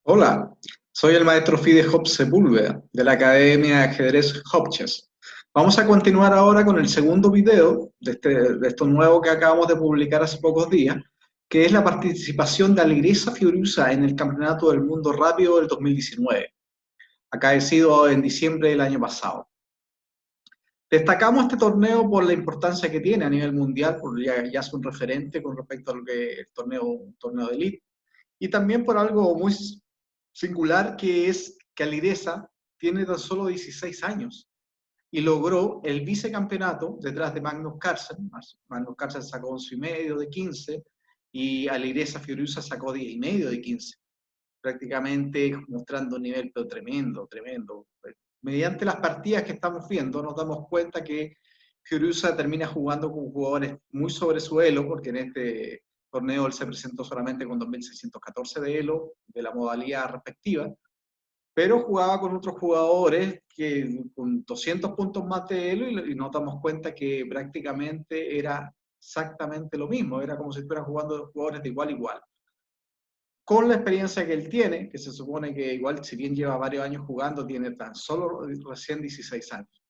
Hola, soy el maestro Fide Hop Sepúlveda, de la Academia de Ajedrez Hopchess. Vamos a continuar ahora con el segundo video de esto nuevo que acabamos de publicar hace pocos días, que es la participación de Alireza Fioruzza en el Campeonato del Mundo Rápido del 2019, acaecido en diciembre del año pasado. Destacamos este torneo por la importancia que tiene a nivel mundial, porque ya es un referente con respecto a lo que es un torneo de elite, y también por algo muy singular, que es que Alireza tiene tan solo 16 años y logró el vicecampeonato detrás de Magnus Carlsen. Magnus Carlsen sacó 11,5 de 15 y Alireza Fioruzza sacó 10,5 de 15, prácticamente mostrando un nivel pero tremendo, tremendo. Mediante las partidas que estamos viendo nos damos cuenta que Fioruzza termina jugando con jugadores muy sobre su elo, porque en este torneo él se presentó solamente con 2.614 de elo de la modalidad respectiva, pero jugaba con otros jugadores que con 200 puntos más de elo, y nos damos cuenta que prácticamente era exactamente lo mismo, era como si estuvieran jugando jugadores de igual a igual. Con la experiencia que él tiene, que se supone que igual, si bien lleva varios años jugando, tiene tan solo recién 16 años.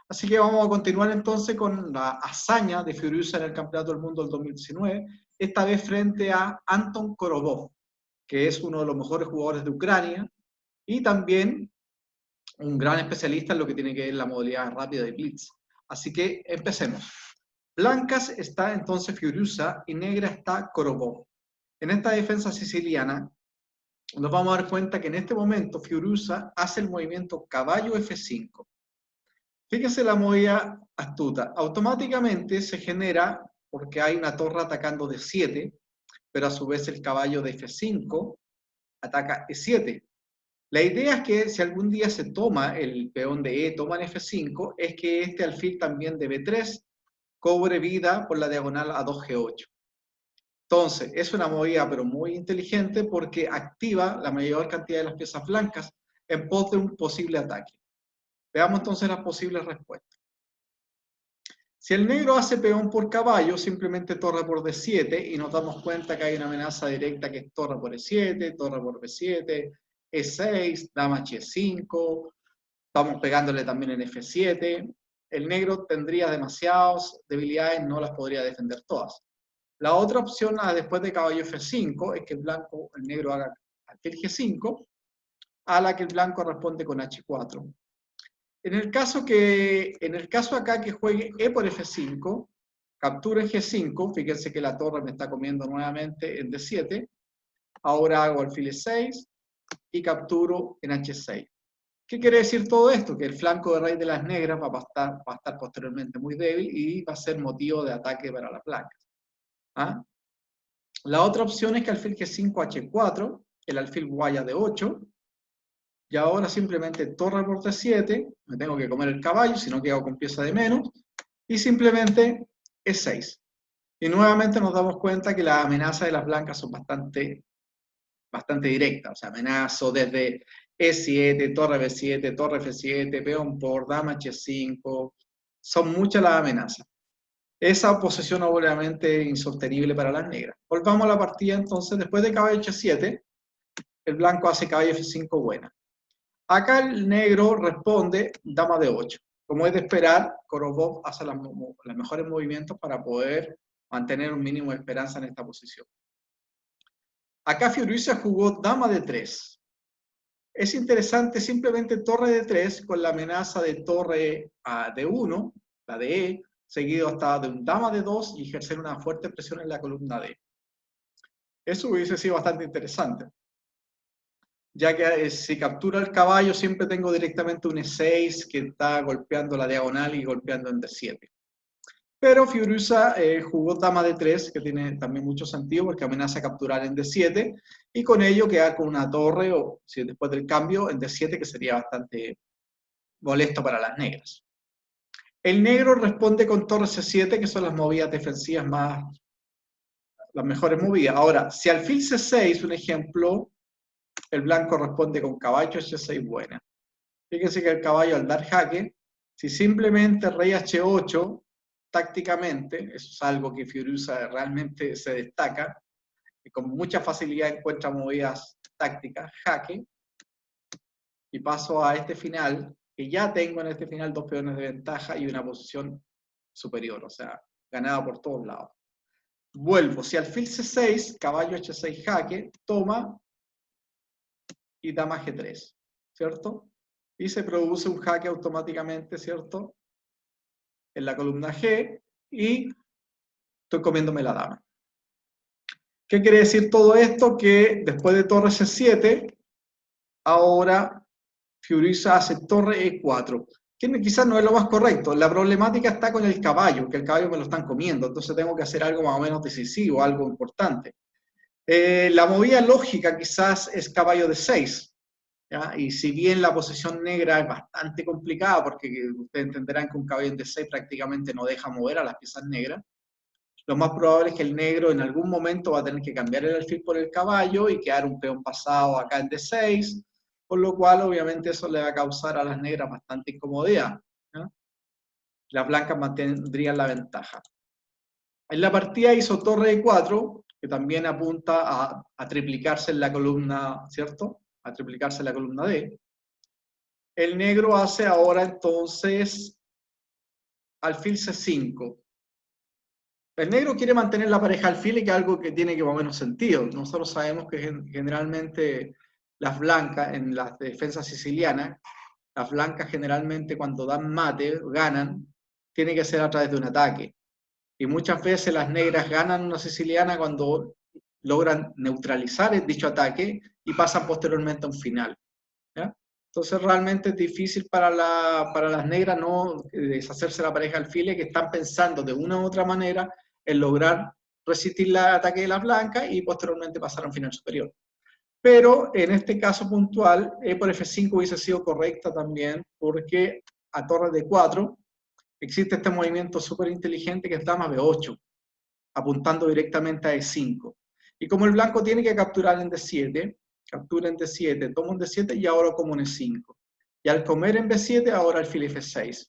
Así que vamos a continuar entonces con la hazaña de Fioruzza en el Campeonato del Mundo del 2019, esta vez frente a Anton Korobov, que es uno de los mejores jugadores de Ucrania y también un gran especialista en lo que tiene que ver la modalidad rápida de Blitz. Así que empecemos. Blancas está entonces Fioruzza y negra está Korobov. En esta defensa siciliana nos vamos a dar cuenta que en este momento Fioruzza hace el movimiento caballo F5. Fíjense la movida astuta. Automáticamente se genera, porque hay una torre atacando de 7, pero a su vez el caballo de F5 ataca E7. La idea es que si algún día se toma el peón de E, toma en F5, es que este alfil también de B3 cobre vida por la diagonal a 2G8. Entonces, es una movida pero muy inteligente, porque activa la mayor cantidad de las piezas blancas en pos de un posible ataque. Veamos entonces las posibles respuestas. Si el negro hace peón por caballo, simplemente torre por D7, y nos damos cuenta que hay una amenaza directa que es torre por E7, torre por B7, E6, dama H5, estamos pegándole también en F7. El negro tendría demasiadas debilidades, no las podría defender todas. La otra opción, después de caballo F5, es que el negro haga alfil G5, a la que el blanco responde con H4. En el caso acá que juegue E por F5, capturo en G5, fíjense que la torre me está comiendo nuevamente en D7, ahora hago alfil E6 y capturo en H6. ¿Qué quiere decir todo esto? Que el flanco de rey de las negras va a estar posteriormente muy débil y va a ser motivo de ataque para las blancas. ¿Ah? La otra opción es que alfil G5 H4, el alfil guaya de 8, y ahora simplemente torre por D7, me tengo que comer el caballo, si no quedo con pieza de menos, y simplemente E6. Y nuevamente nos damos cuenta que las amenazas de las blancas son bastante directas, o sea, amenazo desde E7, torre B7, torre F7, peón por, dama H5, son muchas las amenazas. Esa posición obviamente insostenible para las negras. Volvamos a la partida entonces. Después de caballo H7, el blanco hace caballo F5 buena. Acá el negro responde dama de 8. Como es de esperar, Korobov hace los mejores movimientos para poder mantener un mínimo de esperanza en esta posición. Acá Fioruzza jugó dama de 3. Es interesante, simplemente torre de 3 con la amenaza de torre de 1, la de E, seguido hasta de un dama de 2 y ejercer una fuerte presión en la columna D. Eso hubiese sido bastante interesante, ya que si captura el caballo siempre tengo directamente un E6 que está golpeando la diagonal y golpeando en D7. Pero Fioruzza jugó dama de 3, que tiene también mucho sentido porque amenaza a capturar en D7, y con ello queda con una torre, o si después del cambio, en D7, que sería bastante molesto para las negras. El negro responde con torre C7, que son las movidas defensivas las mejores movidas. Ahora, si alfil C6, un ejemplo, el blanco responde con caballo H6 buena. Fíjense que el caballo, al dar jaque, si simplemente rey H8, tácticamente, eso es algo que Fioruzza realmente se destaca, y con mucha facilidad encuentra movidas táctica, jaque, y paso a este final, que ya tengo en este final 2 peones de ventaja y una posición superior, o sea, ganada por todos lados. Vuelvo, si alfil C6, caballo H6 jaque, toma y dama G3, ¿cierto? Y se produce un jaque automáticamente, ¿cierto? En la columna G, y estoy comiéndome la dama. ¿Qué quiere decir todo esto? Que después de torre C7, ahora Fiorisa hace torre E4, que quizás no es lo más correcto. La problemática está con el caballo, que el caballo me lo están comiendo, entonces tengo que hacer algo más o menos decisivo, algo importante. La movida lógica quizás es caballo D6, ¿ya? Y si bien la posición negra es bastante complicada, porque ustedes entenderán que un caballo en D6 prácticamente no deja mover a las piezas negras, lo más probable es que el negro en algún momento va a tener que cambiar el alfil por el caballo y quedar un peón pasado acá en D6, por lo cual obviamente eso le va a causar a las negras bastante incomodidad, ¿no? Las blancas mantendrían la ventaja. En la partida hizo torre E4, que también apunta a triplicarse en la columna, ¿cierto? A triplicarse en la columna D. El negro hace ahora entonces alfil C5. El negro quiere mantener la pareja alfil, que es algo que tiene que más o menos sentido. Nosotros sabemos que generalmente las blancas, en las defensas sicilianas, las blancas generalmente cuando dan mate, ganan, tiene que ser a través de un ataque. Y muchas veces las negras ganan una siciliana cuando logran neutralizar dicho ataque y pasan posteriormente a un final, ¿ya? Entonces realmente es difícil para las negras no deshacerse de la pareja alfiles, que están pensando de una u otra manera en lograr resistir el ataque de las blancas y posteriormente pasar a un final superior. Pero en este caso puntual, E por F5 hubiese sido correcta también, porque a torre de 4 existe este movimiento súper inteligente que es dama B8, apuntando directamente a E5. Y como el blanco tiene que capturar en D7, captura en D7, toma un D7 y ahora como un E5. Y al comer en B7, ahora alfil F6.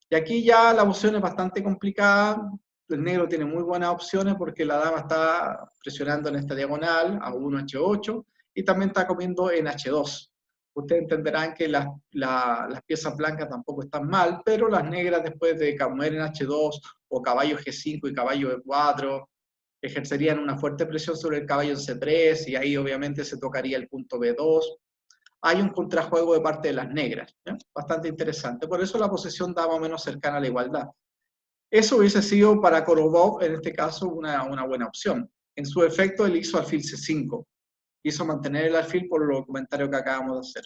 Y aquí ya la opción es bastante complicada. El negro tiene muy buenas opciones porque la dama está presionando en esta diagonal, A1, H8, y también está comiendo en H2. Ustedes entenderán que las piezas blancas tampoco están mal, pero las negras después de comer en H2 o caballo G5 y caballo E4, ejercerían una fuerte presión sobre el caballo en C3 y ahí obviamente se tocaría el punto B2. Hay un contrajuego de parte de las negras, ¿eh? Bastante interesante. Por eso la posición da más o menos cercana a la igualdad. Eso hubiese sido para Korobov, en este caso, una buena opción. En su efecto, él hizo alfil C5. Hizo mantener el alfil por los comentarios que acabamos de hacer.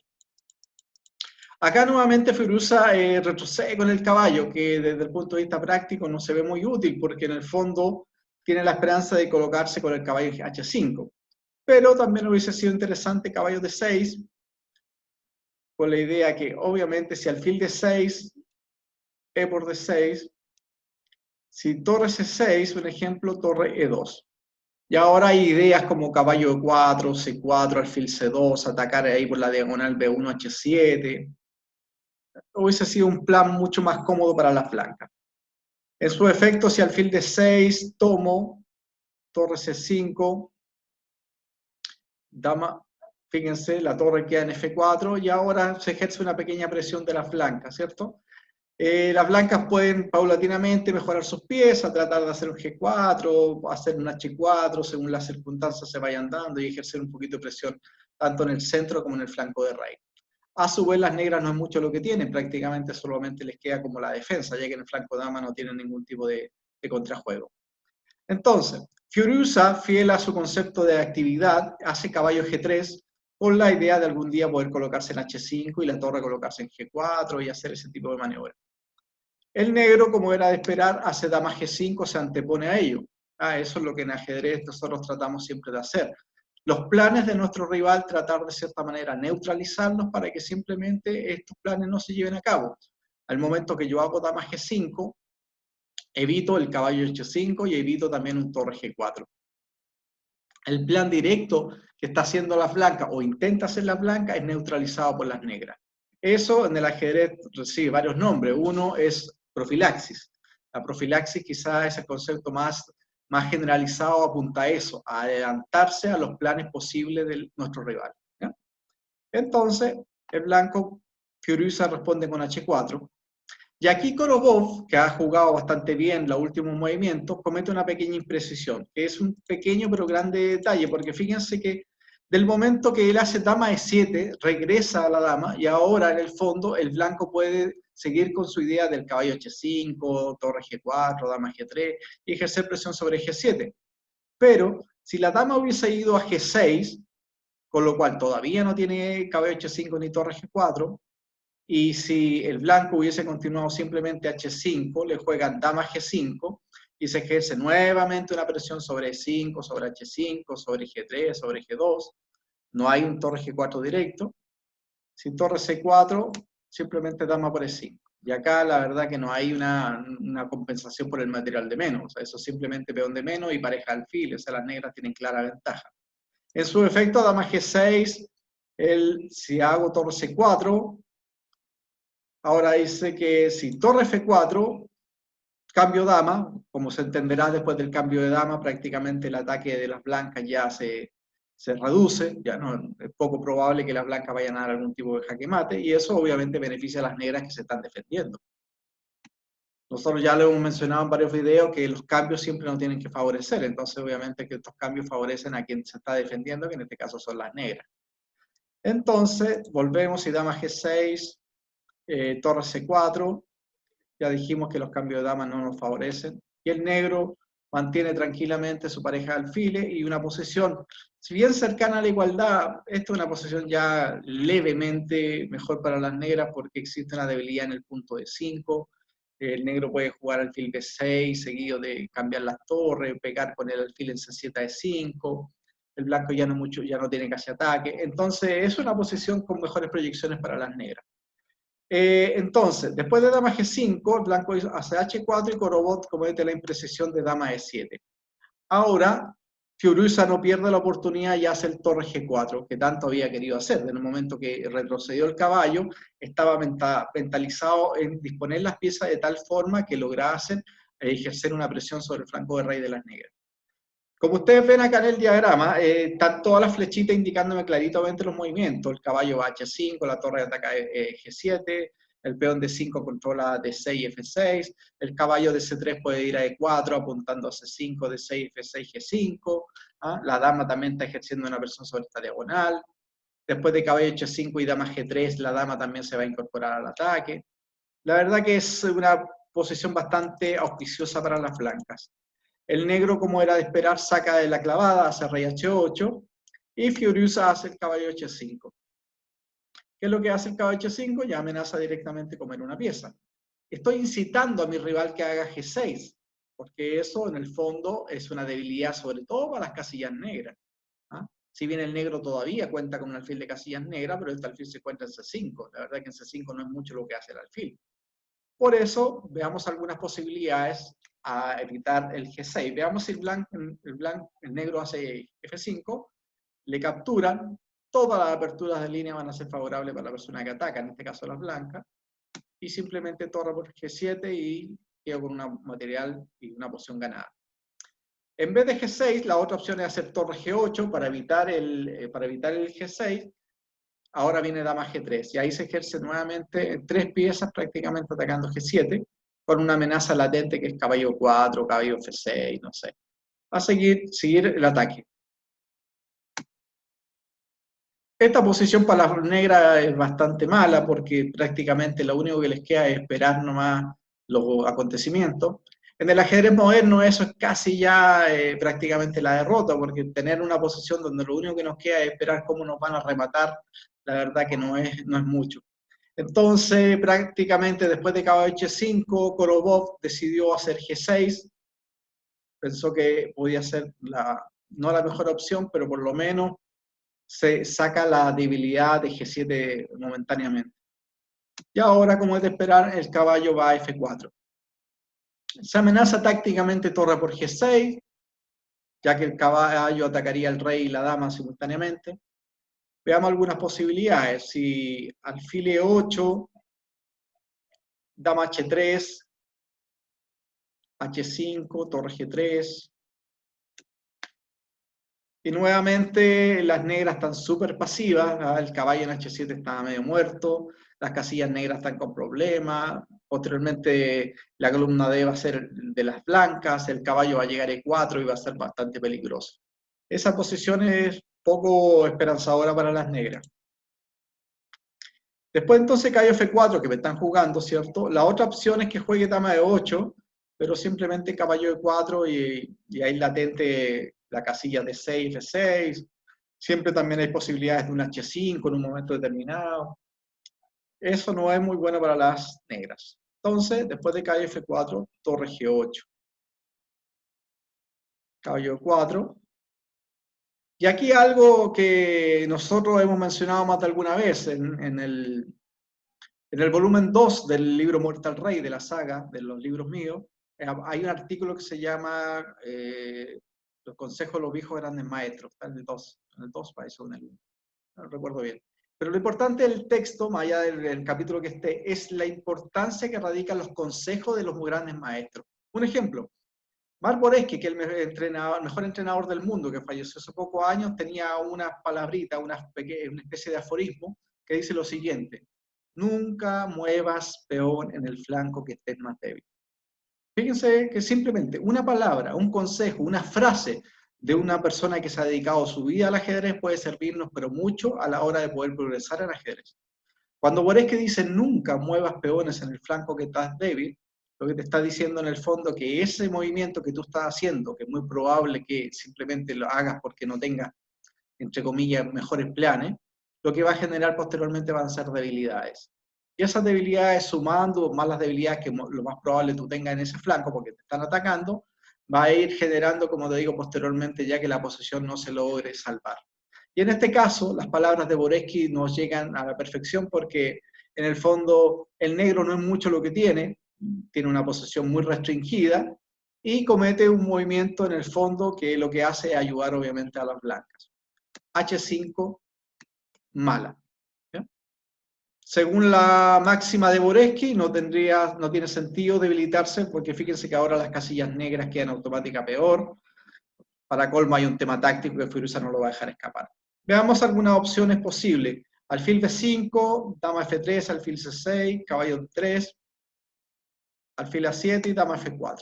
Acá nuevamente Firuza retrocede con el caballo, que desde el punto de vista práctico no se ve muy útil, porque en el fondo tiene la esperanza de colocarse con el caballo H5. Pero también hubiese sido interesante caballo D6, con la idea que obviamente si alfil D6, E por D6, si torre C6, un ejemplo, torre E2. Y ahora hay ideas como caballo E4, C4, alfil C2, atacar ahí por la diagonal B1, H7. Hubiese sido un plan mucho más cómodo para las blancas. En su efecto, si alfil D6, tomo, torre C5, dama, fíjense, la torre queda en F4 y ahora se ejerce una pequeña presión de las blancas, ¿cierto? Las blancas pueden paulatinamente mejorar sus piezas, tratar de hacer un G4, hacer un H4, según las circunstancias se vayan dando y ejercer un poquito de presión tanto en el centro como en el flanco de rey. A su vez, las negras no es mucho lo que tienen, prácticamente solamente les queda como la defensa, ya que en el flanco dama no tienen ningún tipo de contrajuego. Entonces, Fioruzza, fiel a su concepto de actividad, hace caballo G3 con la idea de algún día poder colocarse en H5 y la torre colocarse en G4 y hacer ese tipo de maniobras. El negro, como era de esperar, hace dama G5, se antepone a ello. Eso es lo que en ajedrez nosotros tratamos siempre de hacer. Los planes de nuestro rival, tratar de cierta manera neutralizarlos para que simplemente estos planes no se lleven a cabo. Al momento que yo hago dama G5, evito el caballo H5 y evito también un torre G4. El plan directo que está haciendo la blanca o intenta hacer la blanca es neutralizado por las negras. Eso en el ajedrez recibe varios nombres. Uno es profilaxis. La profilaxis quizás es el concepto más más generalizado apunta a eso, a adelantarse a los planes posibles de nuestro rival, ¿ya? Entonces, el blanco Fioriusa responde con H4. Y aquí Korobov, que ha jugado bastante bien los últimos movimientos, comete una pequeña imprecisión, que es un pequeño pero grande detalle, porque fíjense que del momento que él hace dama E7, regresa a la dama, y ahora en el fondo el blanco puede seguir con su idea del caballo H5, torre G4, dama G3, y ejercer presión sobre G7. Pero si la dama hubiese ido a G6, con lo cual todavía no tiene caballo H5 ni torre G4, y si el blanco hubiese continuado simplemente H5, le juegan dama G5 y se ejerce nuevamente una presión sobre E5, sobre H5, sobre G3, sobre G2. No hay un torre G4 directo. Si torre C4, simplemente dama por E5. Y acá la verdad que no hay una compensación por el material de menos. O sea, eso es simplemente peón de menos y pareja alfil. O sea, las negras tienen clara ventaja. En su efecto, dama G6, si hago torre C4, ahora dice que si torre F4, cambio dama, como se entenderá después del cambio de dama, prácticamente el ataque de las blancas ya se reduce, ya no es poco probable que las blancas vayan a dar algún tipo de jaque mate, y eso obviamente beneficia a las negras que se están defendiendo. Nosotros ya lo hemos mencionado en varios videos que los cambios siempre nos tienen que favorecer, entonces obviamente que estos cambios favorecen a quien se está defendiendo, que en este caso son las negras. Entonces, volvemos y dama G6, torre C4, ya dijimos que los cambios de dama no nos favorecen, y el negro mantiene tranquilamente su pareja de alfiles y una posición, si bien cercana a la igualdad, esta es una posición ya levemente mejor para las negras porque existe una debilidad en el punto de 5, el negro puede jugar alfil B6 seguido de cambiar las torres, pegar con el alfil en C7 a E5, el blanco ya no tiene casi ataque, entonces es una posición con mejores proyecciones para las negras. Entonces, después de dama G5, el blanco hace H4 y Korobov comete la imprecisión de dama E7. Ahora, Fioriusa no pierde la oportunidad y hace el torre G4, que tanto había querido hacer. En el momento que retrocedió el caballo, estaba mentalizado en disponer las piezas de tal forma que lograsen ejercer una presión sobre el flanco de rey de las negras. Como ustedes ven acá en el diagrama, están todas las flechitas indicándome claritamente los movimientos. El caballo va a H5, la torre ataca G7, el peón de 5 controla D6 y F6, el caballo de C3 puede ir a E4 apuntando a C5, D6, F6, G5, ¿ah? La dama también está ejerciendo una presión sobre esta diagonal. Después de caballo H5 y dama G3, la dama también se va a incorporar al ataque. La verdad que es una posición bastante auspiciosa para las blancas. El negro, como era de esperar, saca de la clavada, hace rey H8, y Fioriusa hace el caballo H5. ¿Qué es lo que hace el caballo H5? Ya amenaza directamente comer una pieza. Estoy incitando a mi rival que haga G6, porque eso en el fondo es una debilidad sobre todo para las casillas negras. ¿Ah? Si bien el negro todavía cuenta con un alfil de casillas negras, pero este alfil se encuentra en C5. La verdad que en C5 no es mucho lo que hace el alfil. Por eso, veamos algunas posibilidades a evitar el G6. Veamos si el negro hace F5, le capturan, todas las aperturas de línea van a ser favorables para la persona que ataca, en este caso las blancas, y simplemente torre por G7 y quedo con un material y una posición ganada. En vez de G6, la otra opción es hacer torre G8 para evitar el G6. Ahora viene dama G3, y ahí se ejerce nuevamente en 3 piezas prácticamente atacando G7, con una amenaza latente que es caballo 4, caballo F6, no sé. Va a seguir el ataque. Esta posición para las negras es bastante mala porque prácticamente lo único que les queda es esperar nomás los acontecimientos. En el ajedrez moderno eso es casi ya prácticamente la derrota, porque tener una posición donde lo único que nos queda es esperar cómo nos van a rematar, la verdad que no es mucho. Entonces, prácticamente después de caballo H5, Korobov decidió hacer G6, pensó que podía ser no la mejor opción, pero por lo menos se saca la debilidad de G7 momentáneamente. Y ahora, como es de esperar, el caballo va a F4. Se amenaza tácticamente torre por G6, ya que el caballo atacaría al rey y la dama simultáneamente. Veamos algunas posibilidades. Si alfil E8, dama H3, H5, torre G3, Y nuevamente las negras están súper pasivas, el caballo en H7 está medio muerto, las casillas negras están con problemas, posteriormente la columna D va a ser de las blancas, el caballo va a llegar a E4 y va a ser bastante peligroso. Esa posición es poco esperanzadora para las negras. Después entonces caballo F4, que me están jugando, ¿cierto? La otra opción es que juegue dama de 8, pero simplemente caballo E4 y ahí latente la casilla de 6, F6. Siempre también hay posibilidades de un H5 en un momento determinado. Eso no es muy bueno para las negras. Entonces, después de caballo F4, torre G8. Caballo E4. Y aquí algo que nosotros hemos mencionado más de alguna vez en el volumen 2 del libro Muerte al Rey, de la saga, de los libros míos, hay un artículo que se llama Los consejos de los viejos grandes maestros. Está en el 2 parece, en el 1. No recuerdo bien. Pero lo importante del texto, más allá del capítulo que esté, es la importancia que radican los consejos de los muy grandes maestros. Un ejemplo, Marc Boreski, que es el mejor entrenador del mundo, que falleció hace pocos años, tenía unas palabritas, una especie de aforismo, que dice lo siguiente: nunca muevas peón en el flanco que estés más débil. Fíjense que simplemente una palabra, un consejo, una frase de una persona que se ha dedicado su vida al ajedrez puede servirnos, pero mucho a la hora de poder progresar en ajedrez. Cuando Boreski dice nunca muevas peones en el flanco que estás débil, lo que te está diciendo en el fondo que ese movimiento que tú estás haciendo, que es muy probable que simplemente lo hagas porque no tengas, entre comillas, mejores planes, lo que va a generar posteriormente van a ser debilidades. Y esas debilidades, sumando más las debilidades que lo más probable tú tengas en ese flanco porque te están atacando, va a ir generando, como te digo, posteriormente ya que la posición no se logre salvar. Y en este caso, las palabras de Boreski nos llegan a la perfección porque en el fondo el negro no es mucho lo que tiene una posición muy restringida y comete un movimiento en el fondo que lo que hace es ayudar obviamente a las blancas. H5, mala. ¿Ya? Según la máxima de Boreski, no tiene sentido debilitarse porque fíjense que ahora las casillas negras quedan automática peor. Para colmo hay un tema táctico que Firuza no lo va a dejar escapar. Veamos algunas opciones posibles. Alfil B5, dama F3, alfil C6, caballo 3, alfil A7 y dama F4.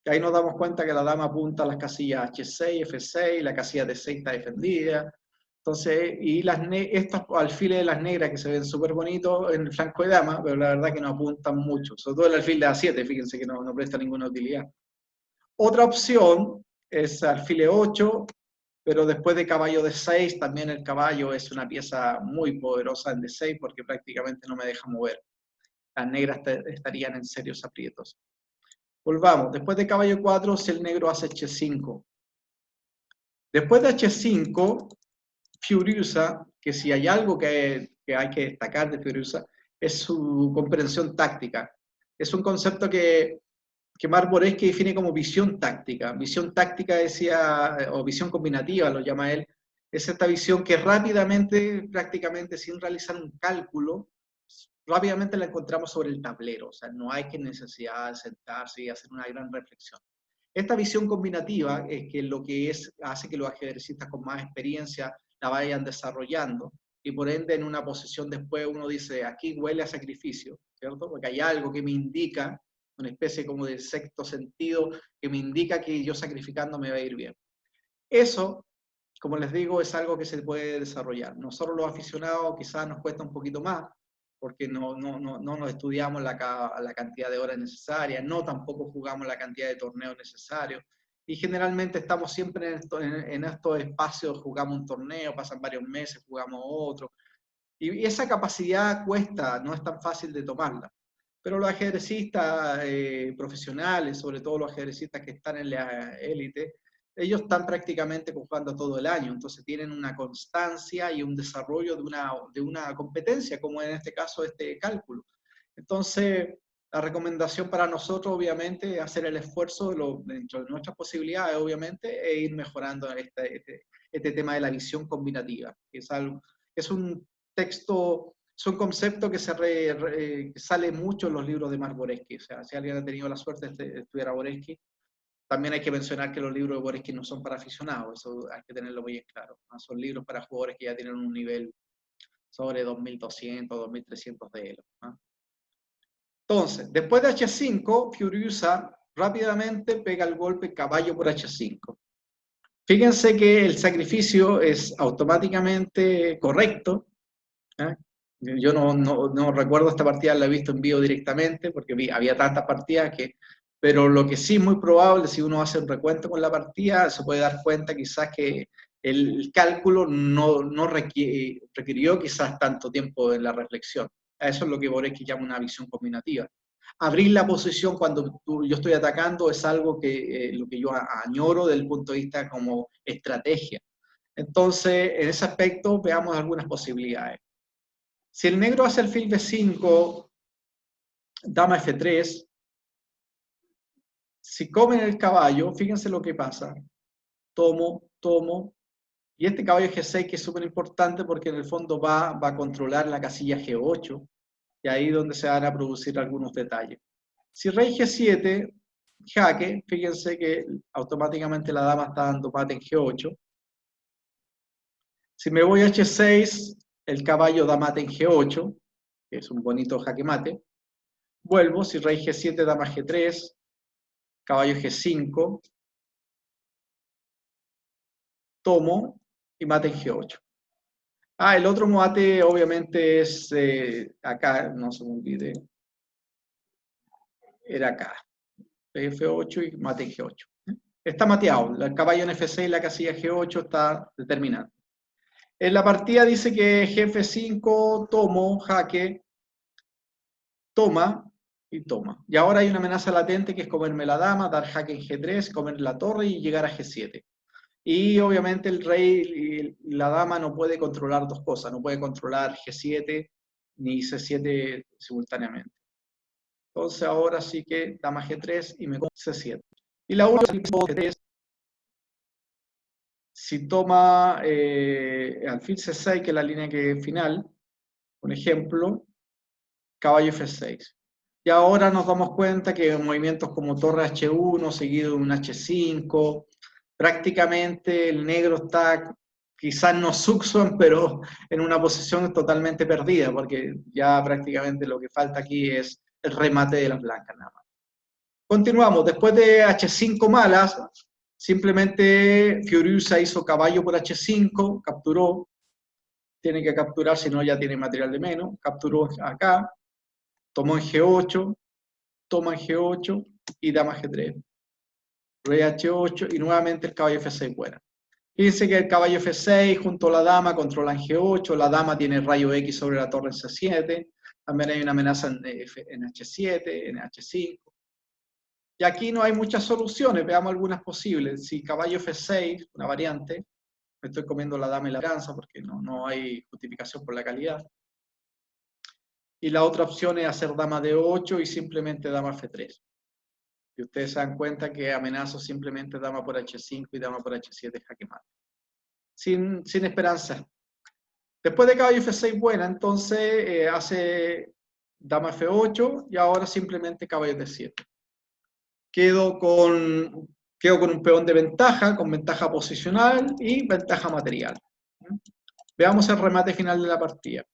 Y ahí nos damos cuenta que la dama apunta a las casillas H6, F6, la casilla D6 está defendida. Entonces, y estos alfiles de las negras que se ven súper bonitos en el flanco de dama, pero la verdad que no apuntan mucho. Sobre todo el alfil de A7, fíjense que no presta ninguna utilidad. Otra opción es alfil E8, pero después de caballo D6, también el caballo es una pieza muy poderosa en D6 porque prácticamente no me deja mover. Las negras estarían en serios aprietos. Volvamos, después de caballo 4, si el negro hace H5. Después de H5, Fiuruza, que si hay algo que hay que destacar de Fiuruza, es su comprensión táctica. Es un concepto que Marc Boreski define como visión táctica. Visión táctica decía, o visión combinativa lo llama él, es esta visión que rápidamente, prácticamente sin realizar un cálculo, rápidamente la encontramos sobre el tablero. O sea, no hay que necesidad de sentarse y hacer una gran reflexión. Esta visión combinativa es que lo que hace que los ajedrecistas con más experiencia la vayan desarrollando y por ende en una posición después uno dice, aquí huele a sacrificio, ¿cierto? Porque hay algo que me indica, una especie como de sexto sentido, que me indica que yo sacrificando me va a ir bien. Eso, como les digo, es algo que se puede desarrollar. Nosotros los aficionados quizás nos cuesta un poquito más, porque no nos estudiamos la cantidad de horas necesarias, no tampoco jugamos la cantidad de torneos necesarios, y generalmente estamos siempre en estos espacios, jugamos un torneo, pasan varios meses, jugamos otro, y esa capacidad cuesta, no es tan fácil de tomarla. Pero los ajedrecistas profesionales, sobre todo los ajedrecistas que están en la élite, ellos están prácticamente jugando todo el año, entonces tienen una constancia y un desarrollo de una competencia, como en este caso este cálculo. Entonces, la recomendación para nosotros, obviamente, es hacer el esfuerzo dentro de nuestras posibilidades, obviamente, e ir mejorando este tema de la visión combinativa, que es un texto, es un concepto que que sale mucho en los libros de Marc Boreski. O sea, si alguien ha tenido la suerte de estudiar a Boreski, También hay que mencionar que los libros de Boresky no son para aficionados, eso hay que tenerlo muy en claro, ¿no? Son libros para jugadores que ya tienen un nivel sobre 2200, 2300 de Elo, ¿no? Entonces, después de H5, Furiusa rápidamente pega el golpe caballo por H5. Fíjense que el sacrificio es automáticamente correcto, ¿eh? Yo no recuerdo esta partida, la he visto en vivo directamente, porque había tantas partidas que... Pero lo que sí es muy probable, si uno hace un recuento con la partida, se puede dar cuenta quizás que el cálculo no requirió quizás tanto tiempo en la reflexión. Eso es lo que Boresky llama una visión combinativa. Abrir la posición cuando yo estoy atacando es algo que lo que yo añoro desde el punto de vista como estrategia. Entonces, en ese aspecto, veamos algunas posibilidades. Si el negro hace alfil B5, dama F3, si comen el caballo, fíjense lo que pasa. Tomo, tomo, y este caballo G6 que es súper importante porque en el fondo va a controlar la casilla G8, y ahí es donde se van a producir algunos detalles. Si rey G7, jaque, fíjense que automáticamente la dama está dando mate en G8. Si me voy a H6, el caballo da mate en G8, que es un bonito jaque mate. Vuelvo, si rey G7, dama G3, caballo G5, tomo y mate en G8. El otro mate obviamente es acá, no se me olvide, era acá, F8 y mate en G8. Está mateado, el caballo en F6, la casilla G8 está determinada. En la partida dice que F5, tomo, jaque, toma y toma. Y ahora hay una amenaza latente que es comerme la dama, dar jaque en G3, comer la torre y llegar a G7. Y obviamente el rey y la dama no puede controlar dos cosas, no puede controlar G7 ni C7 simultáneamente. Entonces ahora sí que dama G3 y me como C7. Y la última es si toma alfil C6, que es la línea que final, un ejemplo, caballo F6. Y ahora nos damos cuenta que movimientos como torre H1 seguido de un H5, prácticamente el negro está, quizás no succión, pero en una posición totalmente perdida, porque ya prácticamente lo que falta aquí es el remate de las blancas nada más. Continuamos, después de H5 malas, simplemente Furiusa hizo caballo por H5, capturó, tiene que capturar, si no ya tiene material de menos, capturó acá, tomó en G8, toma en G8 y dama G3. Rey H8 y nuevamente el caballo F6 buena. Fíjense que el caballo F6 junto a la dama controlan G8, la dama tiene rayo X sobre la torre en C7, también hay una amenaza en H7, en H5. Y aquí no hay muchas soluciones, veamos algunas posibles. Si caballo F6, una variante, me estoy comiendo la dama y la lanza porque no hay justificación por la calidad. Y la otra opción es hacer dama D8 y simplemente dama F3. Y ustedes se dan cuenta que amenazo simplemente dama por H5 y dama por H7 jaque mate. Sin esperanza. Después de caballo F6 buena, entonces hace dama F8 y ahora simplemente caballo D7. Quedo con un peón de ventaja, con ventaja posicional y ventaja material. Veamos el remate final de la partida.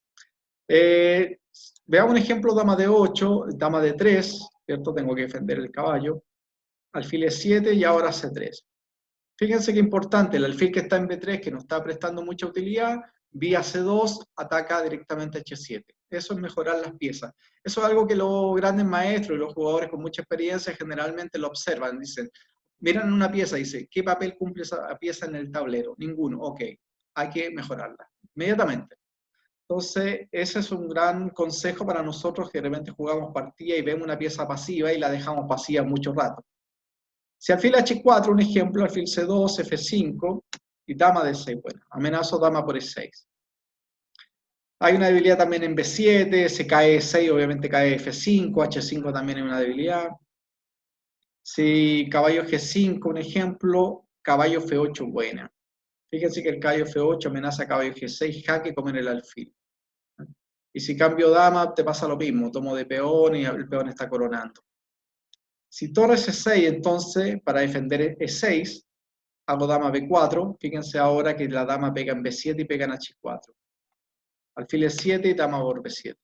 Veamos un ejemplo, dama D8, dama D3, ¿cierto? Tengo que defender el caballo. Alfil E7 y ahora C3. Fíjense qué importante, el alfil que está en B3, que no está prestando mucha utilidad, vía C2 ataca directamente a H7. Eso es mejorar las piezas. Eso es algo que los grandes maestros y los jugadores con mucha experiencia generalmente lo observan. Dicen, miran una pieza y dicen, ¿qué papel cumple esa pieza en el tablero? Ninguno. Ok, hay que mejorarla inmediatamente. Entonces, ese es un gran consejo para nosotros que de repente jugamos partida y vemos una pieza pasiva y la dejamos pasiva mucho rato. Si alfil H4, un ejemplo, alfil C2, F5 y dama D6, bueno, amenazo dama por E6. Hay una debilidad también en B7, se cae E6, obviamente cae F5, H5 también es una debilidad. Si caballo G5, un ejemplo, caballo F8, buena. Fíjense que el caballo F8 amenaza caballo G6, jaque, comer el alfil. Y si cambio dama, te pasa lo mismo, tomo de peón y el peón está coronando. Si torre C6, entonces, para defender E6, hago dama B4. Fíjense ahora que la dama pega en B7 y pega en H4. Alfil E7 y dama por B7.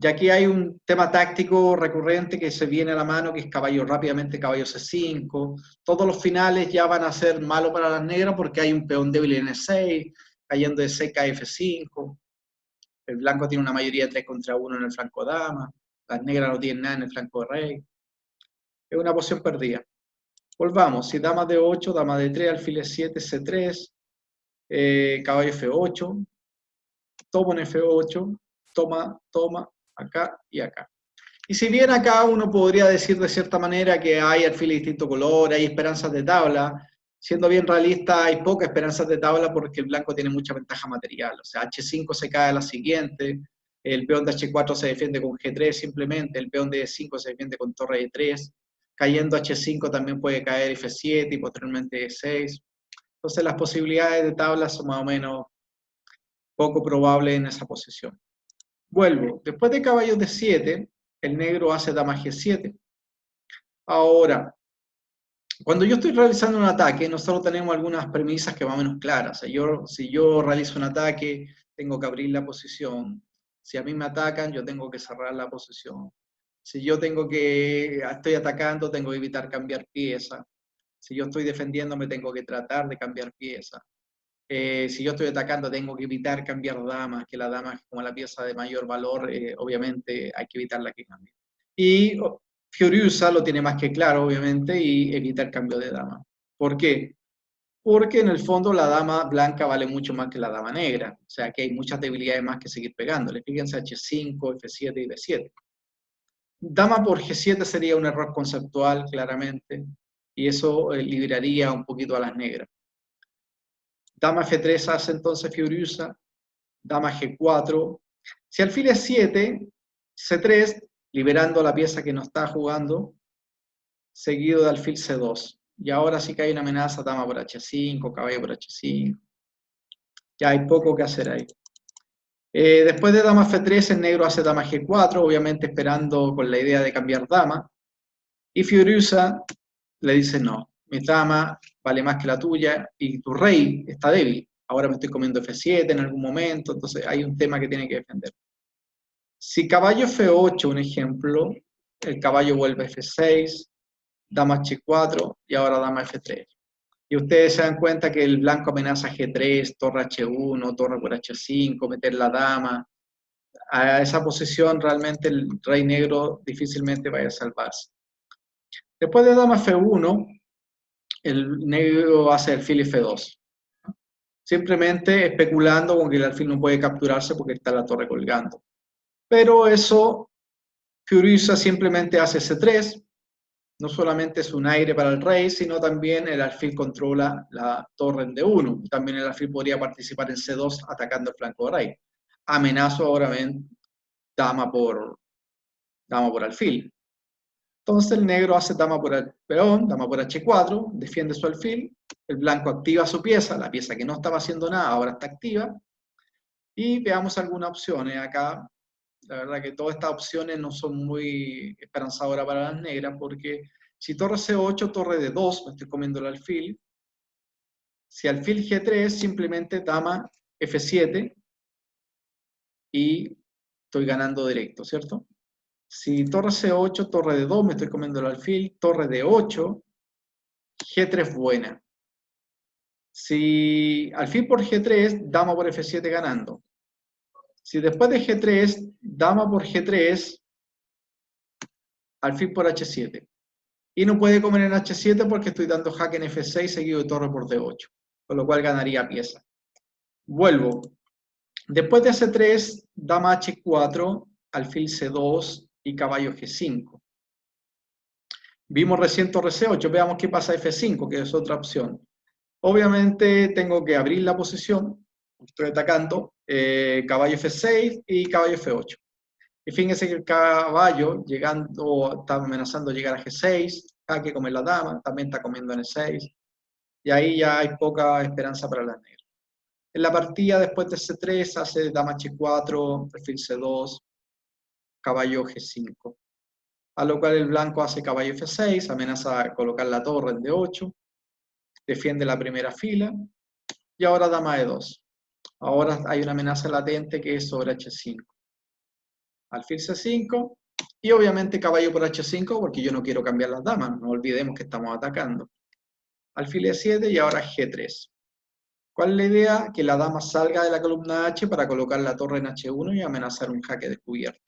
Y aquí hay un tema táctico recurrente que se viene a la mano, que es caballo rápidamente, caballo C5. Todos los finales ya van a ser malos para las negras porque hay un peón débil en E6, cayendo de C cae F5. El blanco tiene una mayoría de 3 contra 1 en el flanco dama. Las negras no tienen nada en el flanco rey. Es una posición perdida. Volvamos. Si dama D8, dama D3, alfil E7, C3, caballo F8, tomo en F8, toma, acá y acá. Y si bien acá uno podría decir de cierta manera que hay alfil de distinto color, hay esperanzas de tabla, siendo bien realista, hay pocas esperanzas de tabla porque el blanco tiene mucha ventaja material. O sea, H5 se cae a la siguiente, el peón de H4 se defiende con G3 simplemente, el peón de E5 se defiende con torre E3, cayendo H5 también puede caer F7 y posteriormente E6. Entonces las posibilidades de tabla son más o menos poco probables en esa posición. Vuelvo, después de caballo D7, el negro hace dama G7. Ahora, cuando yo estoy realizando un ataque, nosotros tenemos algunas premisas que más o menos claras. O sea, si yo realizo un ataque, tengo que abrir la posición. Si a mí me atacan, yo tengo que cerrar la posición. Si yo estoy atacando, tengo que evitar cambiar pieza. Si yo estoy defendiéndome, tengo que tratar de cambiar pieza. Si yo estoy atacando, tengo que evitar cambiar damas, que la dama es como la pieza de mayor valor, obviamente hay que evitarla que cambie. Y Fiorusa lo tiene más que claro, obviamente, y evita el cambio de dama. ¿Por qué? Porque en el fondo la dama blanca vale mucho más que la dama negra. O sea que hay muchas debilidades más que seguir pegándole. Fíjense H5, F7 y B7. Dama por G7 sería un error conceptual, claramente, y eso liberaría un poquito a las negras. Dama F3 hace entonces Fiorusa, dama G4. Si alfil es 7, C3, liberando la pieza que no está jugando, seguido de alfil C2. Y ahora sí que hay una amenaza, dama por H5, caballo por H5. Ya hay poco que hacer ahí. Después de dama F3, el negro hace dama G4, obviamente esperando con la idea de cambiar dama. Y Fiorusa le dice, no, mi dama vale más que la tuya y tu rey está débil. Ahora me estoy comiendo F7 en algún momento, entonces hay un tema que tiene que defender. Si caballo F8, un ejemplo, el caballo vuelve a F6, dama H4 y ahora dama F3. Y ustedes se dan cuenta que el blanco amenaza G3, torre H1, torre por H5, meter la dama. A esa posición realmente el rey negro difícilmente vaya a salvarse. Después de dama F1, el negro hace alfil F2. Simplemente especulando con que el alfil no puede capturarse porque está la torre colgando. Pero eso, Fiorusa simplemente hace C3. No solamente es un aire para el rey, sino también el alfil controla la torre en D1. También el alfil podría participar en C2 atacando el flanco de rey. Amenazo ahora dama por alfil. Entonces el negro hace dama por el peón, dama por H4, defiende su alfil, el blanco activa su pieza, la pieza que no estaba haciendo nada ahora está activa, y veamos algunas opciones acá. La verdad que todas estas opciones no son muy esperanzadoras para las negras, porque si torre C8, torre D2, me estoy comiendo el alfil. Si alfil G3, simplemente dama F7, y estoy ganando directo, ¿cierto? Si torre C8, torre D2, me estoy comiendo el alfil, torre D8, G3 buena. Si alfil por G3, dama por F7 ganando. Si después de G3, dama por G3, alfil por H7. Y no puede comer en H7 porque estoy dando jaque en F6 seguido de torre por D8, con lo cual ganaría pieza. Vuelvo. Después de C3, dama H4, alfil C2 y caballo G5. Vimos recién torre C8, veamos qué pasa F5, que es otra opción. Obviamente tengo que abrir la posición, estoy atacando, caballo F6 y caballo F8. Y fíjense que el caballo está amenazando llegar a G6, jaque come la dama, también está comiendo en E6, y ahí ya hay poca esperanza para las negras. En la partida después de C3 hace dama H4, alfil C2, caballo G5. a lo cual el blanco hace caballo F6, amenaza a colocar la torre en D8, defiende la primera fila, y ahora dama E2. Ahora hay una amenaza latente que es sobre H5. Alfil C5, y obviamente caballo por H5 porque yo no quiero cambiar las damas, no olvidemos que estamos atacando. Alfil E7 y ahora G3. ¿Cuál es la idea? Que la dama salga de la columna H para colocar la torre en H1 y amenazar un jaque descubierto.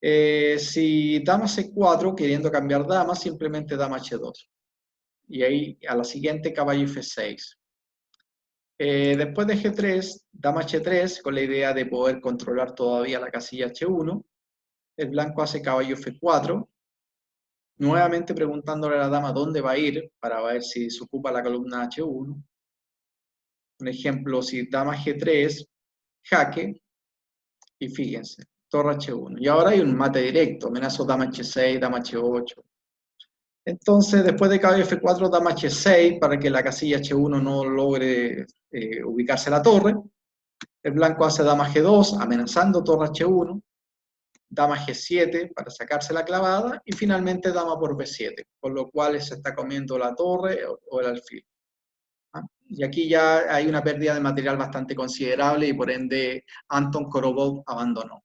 Si dama C4, queriendo cambiar dama, simplemente dama H2. Y ahí a la siguiente caballo F6. Después de G3, dama H3, con la idea de poder controlar todavía la casilla H1. El blanco hace caballo F4, nuevamente preguntándole a la dama dónde va a ir, para ver si se ocupa la columna H1. Un ejemplo, si dama G3, jaque, y fíjense, torre H1. Y ahora hay un mate directo, amenazo dama H6, dama H8. Entonces, después de caballo F4, dama H6, para que la casilla H1 no logre ubicarse la torre. El blanco hace dama G2, amenazando torre H1. Dama G7 para sacarse la clavada, y finalmente dama por B7, por lo cual se está comiendo la torre o el alfil. ¿Ah? Y aquí ya hay una pérdida de material bastante considerable y por ende Anton Korobov abandonó.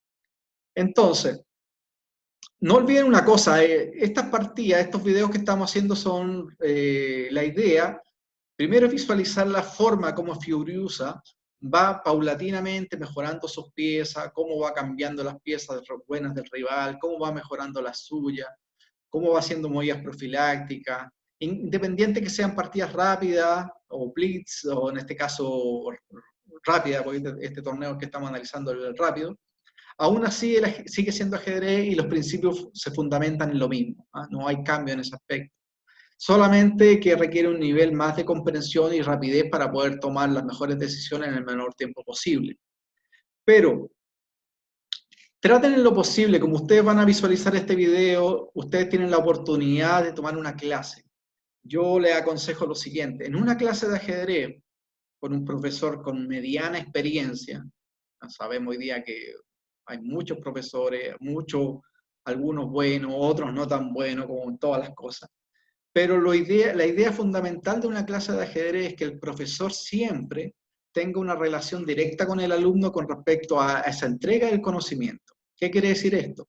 Entonces, no olviden una cosa, estas partidas, estos videos que estamos haciendo son la idea, primero visualizar la forma como Furiusa va paulatinamente mejorando sus piezas, cómo va cambiando las piezas buenas del rival, cómo va mejorando las suyas, cómo va haciendo movidas profilácticas, independiente que sean partidas rápidas o blitz, o en este caso rápida, porque este torneo que estamos analizando es el rápido. Aún así, sigue siendo ajedrez y los principios se fundamentan en lo mismo. ¿Ah? No hay cambio en ese aspecto. Solamente que requiere un nivel más de comprensión y rapidez para poder tomar las mejores decisiones en el menor tiempo posible. Pero traten en lo posible, como ustedes van a visualizar este video, ustedes tienen la oportunidad de tomar una clase. Yo les aconsejo lo siguiente: en una clase de ajedrez, con un profesor con mediana experiencia, sabemos hoy día que hay muchos profesores, algunos buenos, otros no tan buenos, como en todas las cosas. Pero la idea fundamental de una clase de ajedrez es que el profesor siempre tenga una relación directa con el alumno con respecto a esa entrega del conocimiento. ¿Qué quiere decir esto?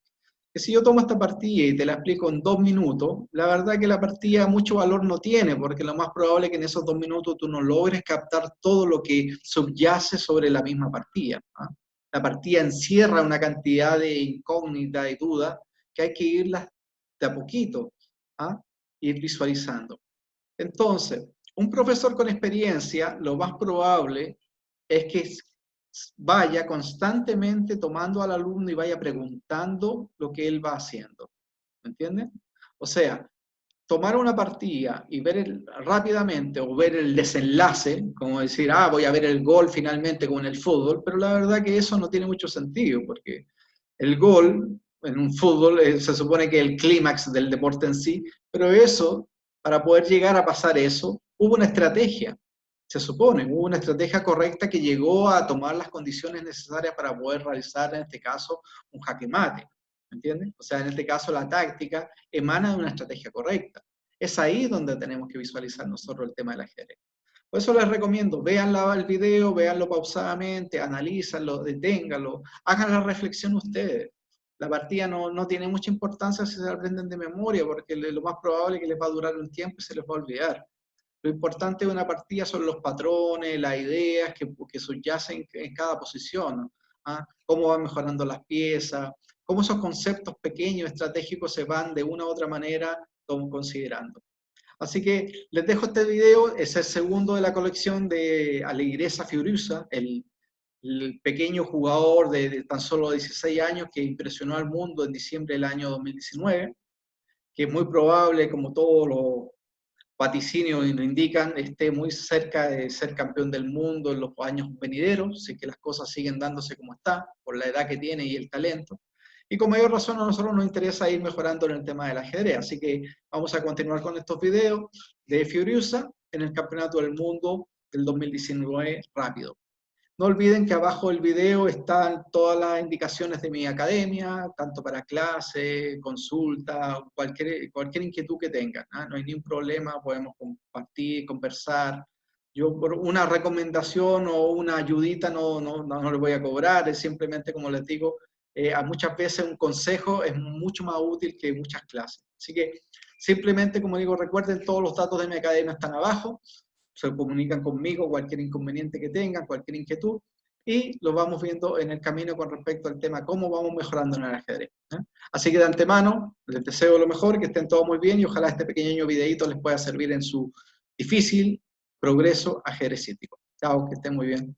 Que si yo tomo esta partida y te la explico en 2 minutos, la verdad que la partida mucho valor no tiene, porque lo más probable es que en esos 2 minutos tú no logres captar todo lo que subyace sobre la misma partida. ¿Ah? La partida encierra una cantidad de incógnitas y dudas que hay que irlas de a poquito, ¿ah? Ir visualizando. Entonces, un profesor con experiencia, lo más probable es que vaya constantemente tomando al alumno y vaya preguntando lo que él va haciendo. ¿Me entienden? O sea, tomar una partida y ver rápidamente o ver el desenlace, como decir, voy a ver el gol finalmente como en el fútbol, pero la verdad que eso no tiene mucho sentido, porque el gol en un fútbol se supone que es el clímax del deporte en sí, pero eso, para poder llegar a pasar eso, hubo una estrategia, se supone, hubo una estrategia correcta que llegó a tomar las condiciones necesarias para poder realizar, en este caso, un jaque mate. ¿Me entiendes? O sea, en este caso la táctica emana de una estrategia correcta. Es ahí donde tenemos que visualizar nosotros el tema del ajedrez. Por eso les recomiendo, vean el video, véanlo pausadamente, analízanlo, deténganlo, hagan la reflexión ustedes. La partida no tiene mucha importancia si se la aprenden de memoria, porque lo más probable es que les va a durar un tiempo y se les va a olvidar. Lo importante de una partida son los patrones, las ideas que subyacen en cada posición, ¿ah? Cómo van mejorando las piezas, cómo esos conceptos pequeños, estratégicos, se van de una u otra manera considerando. Así que les dejo este video, es el segundo de la colección de Alireza Fioruzza, el pequeño jugador de tan solo 16 años que impresionó al mundo en diciembre del año 2019, que es muy probable, como todos los vaticinios lo indican, esté muy cerca de ser campeón del mundo en los años venideros, si que las cosas siguen dándose como está, por la edad que tiene y el talento. Y con mayor razón a nosotros nos interesa ir mejorando en el tema del ajedrez, así que vamos a continuar con estos videos de Fioruzza en el Campeonato del Mundo del 2019 rápido. No olviden que abajo del video están todas las indicaciones de mi academia, tanto para clase, consulta, cualquier inquietud que tengan, ¿no? No hay ningún problema, podemos compartir, conversar. Yo por una recomendación o una ayudita no le voy a cobrar, es simplemente, como les digo, a muchas veces un consejo es mucho más útil que muchas clases. Así que simplemente, como digo, recuerden, todos los datos de mi academia están abajo, se comunican conmigo cualquier inconveniente que tengan, cualquier inquietud, y lo vamos viendo en el camino con respecto al tema, cómo vamos mejorando en el ajedrez, ¿eh? Así que de antemano, les deseo lo mejor, que estén todos muy bien, y ojalá este pequeño videito les pueda servir en su difícil progreso ajedrecístico. Chao, que estén muy bien.